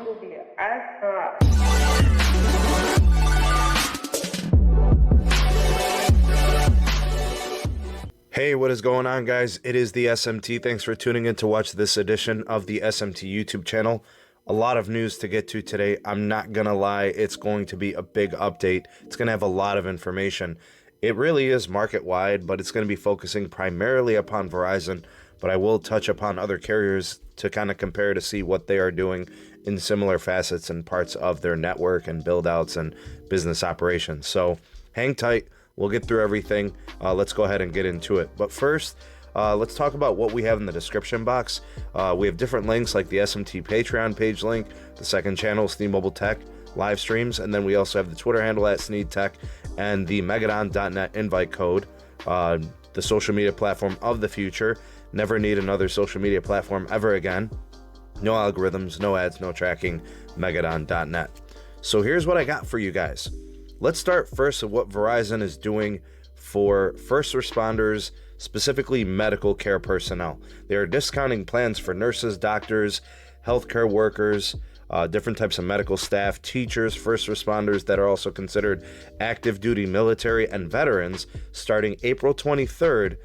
Bumblebee. I Hey, what is going on, guys? It is the SMT. Thanks for tuning in to watch this edition of the SMT YouTube channel. A lot of news to get to today. I'm not gonna lie, it's going to be a big update. It's gonna have a lot of information. It really is market-wide, but it's gonna be focusing primarily upon Verizon, but I will touch upon other carriers to kind of compare to see what they are doing in similar facets and parts of their network and build-outs and business operations. So hang tight. We'll get through everything. Let's go ahead and get into it. But first, let's talk about what we have in the description box. We have different links like the SMT Patreon page link, the second channel, Steam Mobile Tech, live streams, and then we also have the Twitter handle at SneedTech and the Megadon.net invite code, the social media platform of the future. Never need another social media platform ever again. No algorithms, no ads, no tracking, Megadon.net. So here's what I got for you guys. Let's start first with what Verizon is doing for first responders, specifically medical care personnel. They are discounting plans for nurses, doctors, healthcare workers, different types of medical staff, teachers, first responders that are also considered active duty military, and veterans starting April 23rd.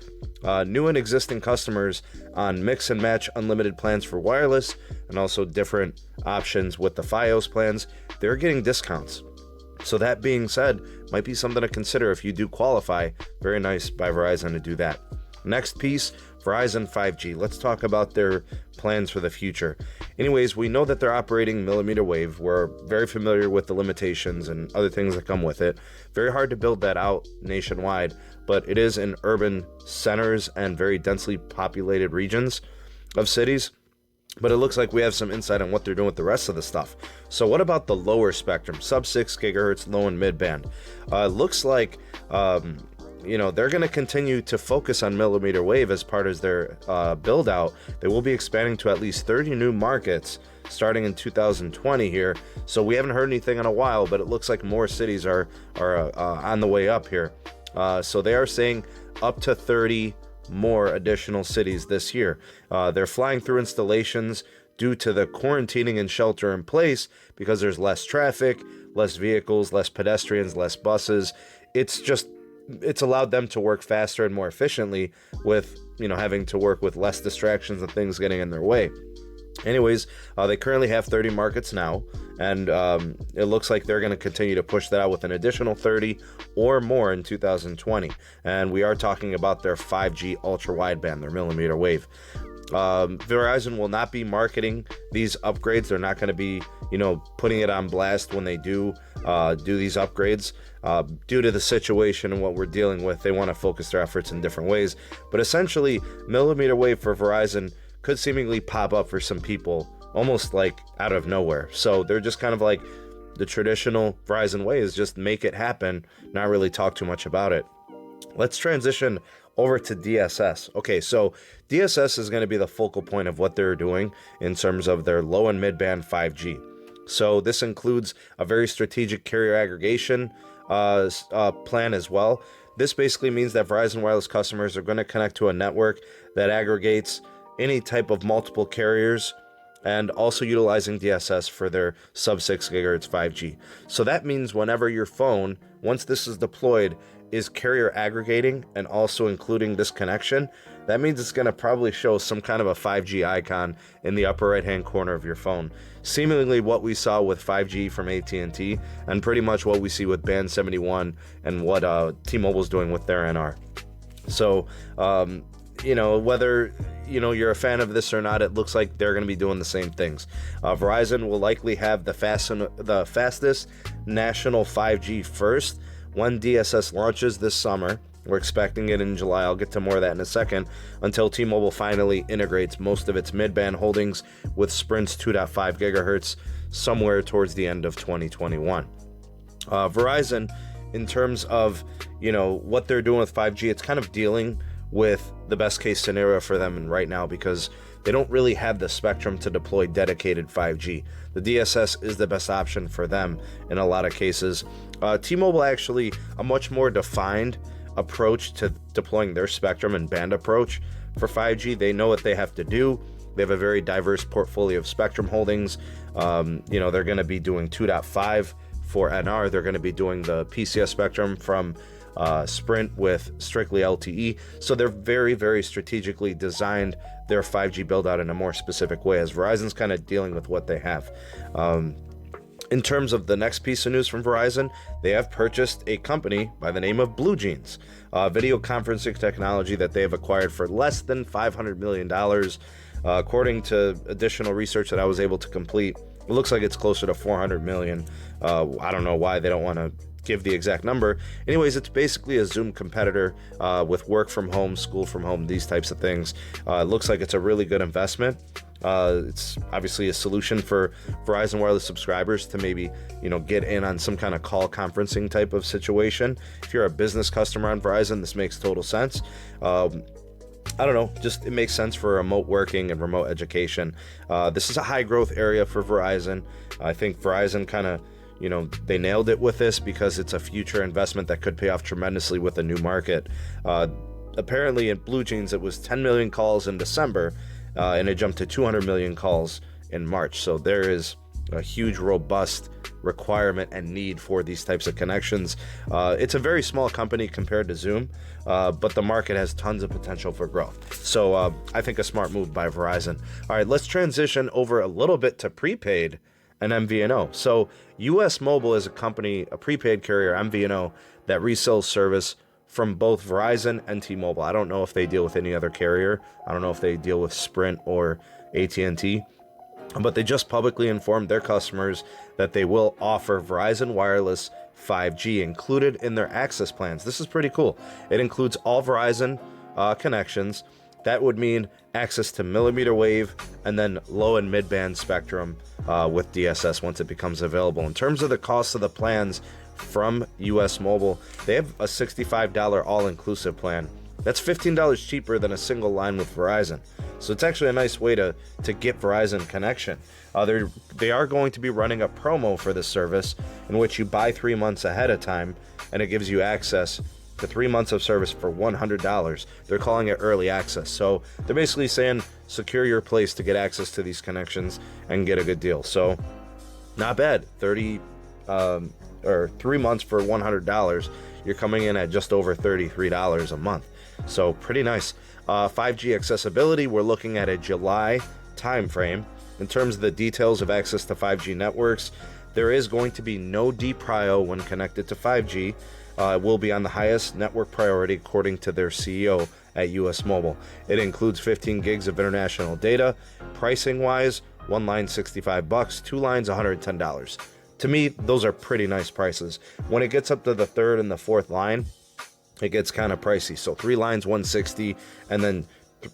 New and existing customers on mix and match unlimited plans for wireless and also different options with the Fios plans, they're getting discounts. So that being said, might be something to consider if you do qualify. Very nice by Verizon to do that. Next piece, Verizon 5G. Let's talk about their plans for the future. Anyways, we know that they're operating mmWave. We're very familiar with the limitations and other things that come with it. Very hard to build that out nationwide, but it is in urban centers and very densely populated regions of cities. But it looks like we have some insight on what they're doing with the rest of the stuff. So what about the lower spectrum, sub 6 gigahertz, low and mid band? Looks like, they're going to continue to focus on millimeter wave as part of their build out. They will be expanding to at least 30 new markets starting in 2020 here. So we haven't heard anything in a while, but it looks like more cities are on the way up here. So they are saying up to 30 more additional cities this year. They're flying through installations due to the quarantining and shelter in place because there's less traffic, less vehicles, less pedestrians, less buses. It's allowed them to work faster and more efficiently with, having to work with less distractions and things getting in their way. Anyways, they currently have 30 markets now, and it looks like they're going to continue to push that out with an additional 30 or more in 2020. And we are talking about their 5G ultra wideband, their millimeter wave. Verizon will not be marketing these upgrades. They're not going to be, putting it on blast when they do these upgrades. Due to the situation and what we're dealing with, they want to focus their efforts in different ways. But essentially, millimeter wave for Verizon could seemingly pop up for some people almost like out of nowhere. So they're just kind of like the traditional Verizon way is just make it happen, not really talk too much about it. Let's transition over to DSS. Okay, so DSS is going to be the focal point of what they're doing in terms of their low and mid band 5G. So this includes a very strategic carrier aggregation plan as well. This basically means that Verizon Wireless customers are going to connect to a network that aggregates any type of multiple carriers and also utilizing DSS for their sub 6 gigahertz 5G. So that means whenever your phone, once this is deployed, is carrier aggregating and also including this connection, that means it's going to probably show some kind of a 5G icon in the upper right hand corner of your phone. Seemingly what we saw with 5G from AT&T and pretty much what we see with Band 71 and what T-Mobile's doing with their NR. So, whether you're a fan of this or not, it looks like they're going to be doing the same things. Verizon will likely have the fastest national 5G first when DSS launches this summer. We're expecting it in July. I'll get to more of that in a second, until T-Mobile finally integrates most of its mid-band holdings with Sprint's 2.5 gigahertz somewhere towards the end of 2021. Verizon, in terms of what they're doing with 5G, it's kind of dealing with the best case scenario for them right now because they don't really have the spectrum to deploy dedicated 5G. The DSS is the best option for them in a lot of cases. T-Mobile actually a much more defined approach to deploying their spectrum and band approach for 5G. They know what they have to do. They have a very diverse portfolio of spectrum holdings. They're going to be doing 2.5 for NR. They're going to be doing the PCS spectrum from Sprint with strictly LTE. So they're very, very strategically designed their 5G build out in a more specific way, as Verizon's kind of dealing with what they have. In terms of the next piece of news from Verizon, they have purchased a company by the name of BlueJeans, video conferencing technology that they have acquired for less than $500 million. According to additional research that I was able to complete, it looks like it's closer to $400 million. I don't know why they don't want to give the exact number. Anyways, it's basically a Zoom competitor with work from home, school from home, these types of things. It looks like it's a really good investment. It's obviously a solution for Verizon Wireless subscribers to maybe, get in on some kind of call conferencing type of situation. If you're a business customer on Verizon, this makes total sense. I don't know, just it makes sense for remote working and remote education. This is a high growth area for Verizon. I think Verizon kind of, they nailed it with this because it's a future investment that could pay off tremendously with a new market. Apparently in BlueJeans, it was 10 million calls in December, and it jumped to 200 million calls in March. So there is a huge, robust requirement and need for these types of connections. It's a very small company compared to Zoom, but the market has tons of potential for growth. So I think a smart move by Verizon. All right, let's transition over a little bit to prepaid and MVNO. So US Mobile is a company, a prepaid carrier, MVNO, that resells service from both Verizon and T-Mobile. I don't know if they deal with any other carrier. I don't know if they deal with Sprint or AT&T. But they just publicly informed their customers that they will offer Verizon Wireless 5G included in their access plans. This is pretty cool. It includes all Verizon connections. That would mean access to mmWave and then low and mid-band spectrum with DSS once it becomes available. In terms of the cost of the plans from US Mobile, they have a $65 all-inclusive plan. That's $15 cheaper than a single line with Verizon. So it's actually a nice way to get Verizon connection. They are going to be running a promo for this service in which you buy 3 months ahead of time, and it gives you access to 3 months of service for $100. They're calling it early access. So they're basically saying secure your place to get access to these connections and get a good deal. So not bad. 3 months for $100. You're coming in at just over $33 a month. So pretty nice. 5G accessibility, we're looking at a July timeframe. In terms of the details of access to 5G networks, there is going to be no DPRIO when connected to 5G. It will be on the highest network priority according to their CEO at US Mobile. It includes 15 gigs of international data. Pricing wise, one line $65, 2 lines $110. To me, those are pretty nice prices. When it gets up to the third and the fourth line, it gets kind of pricey. So 3 lines $160, and then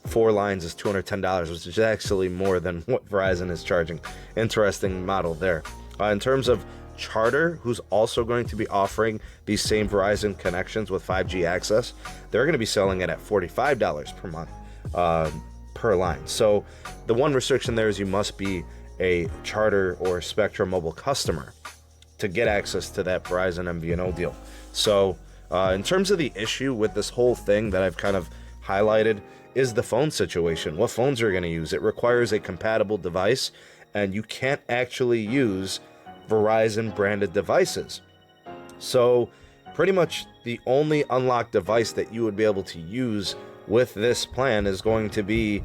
4 lines is $210, which is actually more than what Verizon is charging. Interesting model there. In terms of Charter, who's also going to be offering these same Verizon connections with 5G access, they're going to be selling it at $45 per month per line. So the one restriction there is you must be a Charter or Spectrum Mobile customer to get access to that Verizon MVNO deal. So in terms of the issue with this whole thing that I've kind of highlighted is the phone situation. What phones are going to use? It requires a compatible device, and you can't actually use Verizon branded devices. So pretty much the only unlocked device that you would be able to use with this plan is going to be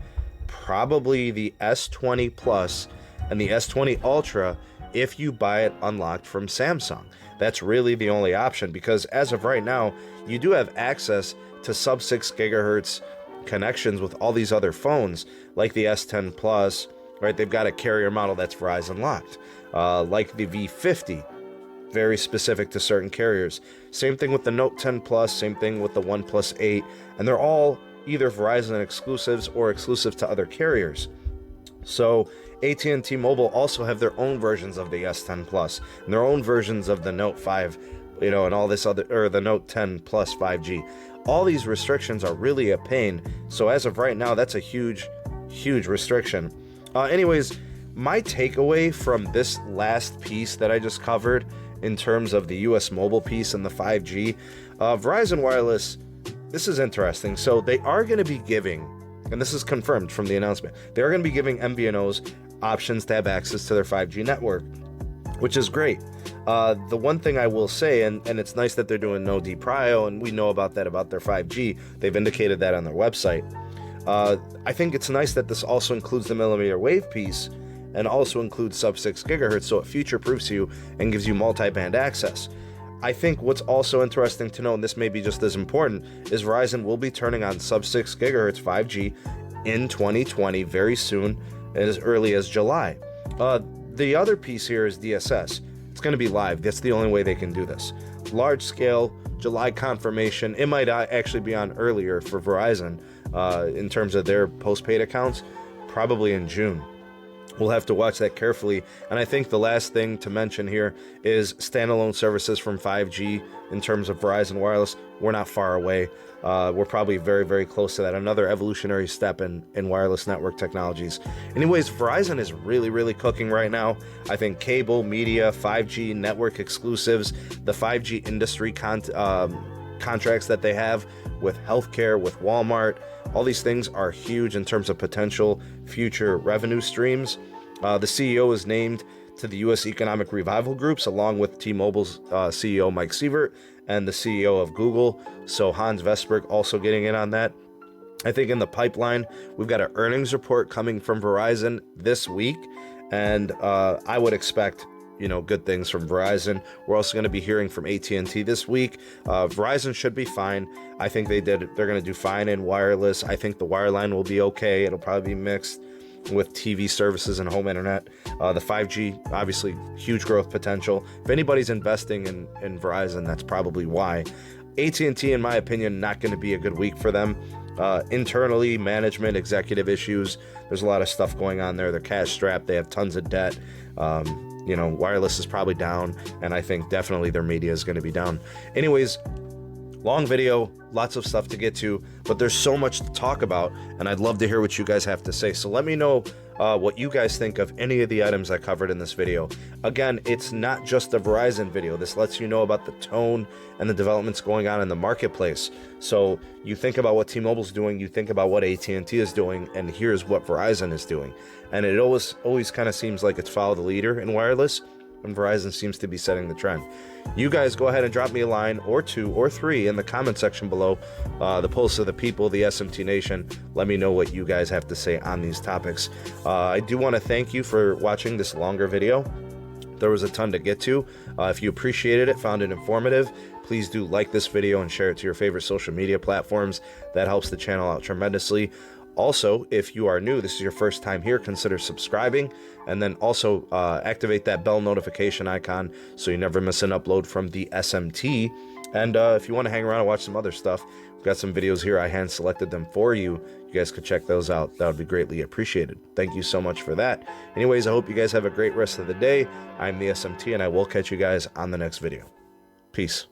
probably the S20 Plus and the S20 Ultra if you buy it unlocked from Samsung. That's really the only option, because as of right now, you do have access to sub 6 gigahertz connections with all these other phones, like the S10 Plus, right? They've got a carrier model that's Verizon locked, like the V50, very specific to certain carriers. Same thing with the Note 10 Plus, same thing with the OnePlus 8, and they're all either Verizon exclusives or exclusive to other carriers. So AT&T Mobile also have their own versions of the S10 Plus and their own versions of the Note 5, and all this other, or the Note 10 Plus 5G. All these restrictions are really a pain. So as of right now, that's a huge, huge restriction. Anyways, my takeaway from this last piece that I just covered in terms of the US Mobile piece and the 5G, Verizon Wireless, this is interesting. So they are going to be giving and this is confirmed from the announcement, they're going to be giving MVNOs options to have access to their 5G network, which is great. The one thing I will say, and it's nice that they're doing no deprio, and we know about that about their 5G. They've indicated that on their website. I think it's nice that this also includes the mmWave piece and also includes sub 6 gigahertz, so it future-proofs you and gives you multi-band access. I think what's also interesting to know, and this may be just as important, is Verizon will be turning on sub 6 gigahertz 5G in 2020 very soon, as early as July. The other piece here is DSS. It's going to be live. That's the only way they can do this. Large scale, July confirmation. It might actually be on earlier for Verizon in terms of their postpaid accounts, probably in June. We'll have to watch that carefully. And I think the last thing to mention here is standalone services from 5G in terms of Verizon Wireless. We're not far away. We're probably very, very close to that. Another evolutionary step in wireless network technologies. Anyways, Verizon is really, really cooking right now. I think cable, media, 5G, network exclusives, the 5G industry contracts that they have with healthcare, with Walmart, all these things are huge in terms of potential future revenue streams. The CEO is named to the U.S. Economic Revival Groups, along with T-Mobile's CEO Mike Sievert and the CEO of Google. So Hans Vestberg also getting in on that. I think in the pipeline, we've got an earnings report coming from Verizon this week, and I would expect good things from Verizon. We're also going to be hearing from AT&T this week. Verizon should be fine. I think they're going to do fine in wireless. I think the wireline will be okay. It'll probably be mixed with TV services and home internet. The 5G, obviously, huge growth potential. If anybody's investing in Verizon, that's probably why. AT&T, in my opinion, not going to be a good week for them. Internally, management, executive issues. There's a lot of stuff going on there. They're cash strapped. They have tons of debt. Wireless is probably down, and I think definitely their media is going to be down. Anyways, long video, lots of stuff to get to, but there's so much to talk about, and I'd love to hear what you guys have to say. So let me know what you guys think of any of the items I covered in this video. Again, it's not just a Verizon video. This lets you know about the tone and the developments going on in the marketplace. So you think about what T-Mobile's doing, you think about what AT&T is doing, and here's what Verizon is doing. And it always kind of seems like it's follow the leader in wireless, and Verizon seems to be setting the trend. You guys go ahead and drop me a line or two or three in the comment section below. The pulse of the people, the SMT Nation. Let me know what you guys have to say on these topics. I do want to thank you for watching this longer video. There was a ton to get to. If you appreciated it, found it informative, please do like this video and share it to your favorite social media platforms. That helps the channel out tremendously. Also, if you are new, this is your first time here, consider subscribing, and then also activate that bell notification icon so you never miss an upload from the SMT. And if you want to hang around and watch some other stuff, we've got some videos here. I hand selected them for you. You guys could check those out. That would be greatly appreciated. Thank you so much for that. Anyways, I hope you guys have a great rest of the day. I'm the SMT, and I will catch you guys on the next video. Peace.